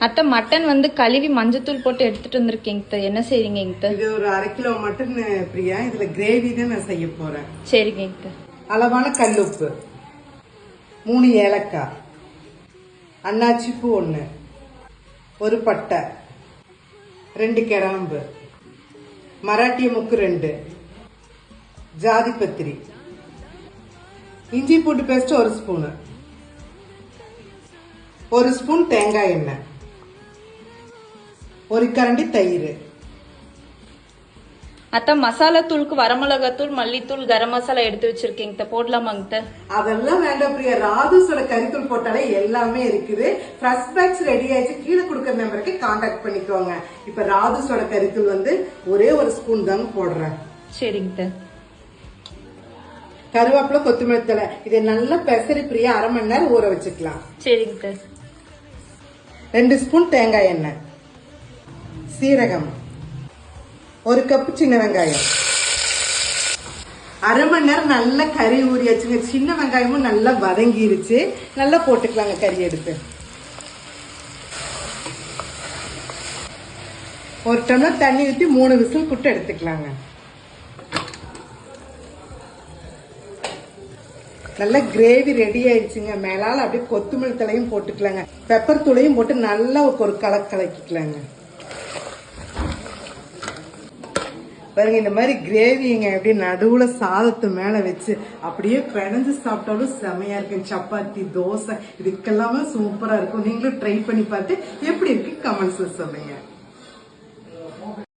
அத்தை மட்டன் வந்து கழுவி மஞ்சத்தூள் போட்டு எடுத்துட்டு வந்திருக்கீங்க. என்ன செய்றீங்க? இது ஒரு 1/2 கிலோ மட்டன் பிரியா. இதுல கிரேவி தான் நான் செய்ய போறேன். சரிங்க. அளவான கல்லுப்பு, 3 ஏலக்காய், அன்னாச்சி பூ 1, ஒரு பட்டை, 2 கிராம்பு, மராட்டிய முக்கு 2, ஜாதி பத்திரி, இஞ்சி பூண்டு பேஸ்ட் 1 ஸ்பூனு, 1 ஸ்பூன் தேங்காய் எண்ணெய், 1 கரண்டி தயிர். அத்தை மசாலா தூளுக்கு வரமிளகாத்தூள், மல்லித்தூள், கரம் மசாலா எடுத்து வச்சிருக்கீங்க. போடலாமாங்க? அதெல்லாம் வேண்டாம் பிரியா. ராதுஸோட கறித்தூள் போட்டாலே எல்லாமே இருக்குது. ஃபர்ஸ்ட் பேட்ச் ரெடி ஆயிடுச்சு. கீழே கொடுக்குற நம்பருக்கு கான்டாக்ட் பண்ணிக்கோங்க. இப்ப ராதுஸோட கறித்தூள் வந்து ஒரே 1 ஸ்பூன் தாங்க போடுறேன். சரிங்க. கருவேப்பிலை, கொத்தமல்லி தழை இதை நல்லா பெசரி பிரியா 1/2 மணி நேரம் ஊற வச்சுக்கலாம். சரிங்க. 2 ஸ்பூன் தேங்காய் எண்ணெய், சீரகம், 1 கப் சின்ன வெங்காயம். 1/2 மணி நேரம் நல்லா கறி ஊறியாச்சுங்க. சின்ன வெங்காயமும் நல்லா வதங்கிருச்சு. நல்லா போட்டுக்கலாங்க கறி எடுத்து. 1 டம்ளர் தண்ணி ஊற்றி 3 விசில் புட்டு எடுத்துக்கலாங்க. நல்லா கிரேவி ரெடி ஆயிடுச்சுங்க. மேலால அப்படியே கொத்தமல்லி தலையும் போட்டுக்கலாங்க. பெப்பர் தூளையும் போட்டு நல்லா ஒரு கலக்கிக்கலாங்க. பாருங்க, இந்த மாதிரி கிரேவிங்க அப்படியே நடுவுல சாதத்து மேல வச்சு அப்படியே பிணைஞ்சு சாப்பிட்டாலும் செமையா இருக்கு. சப்பாத்தி, தோசை இதுக்கெல்லாமே சூப்பரா இருக்கும். நீங்களும் ட்ரை பண்ணி பார்த்து எப்படி இருக்கு கமெண்ட்ஸ்ல சொல்லுங்க.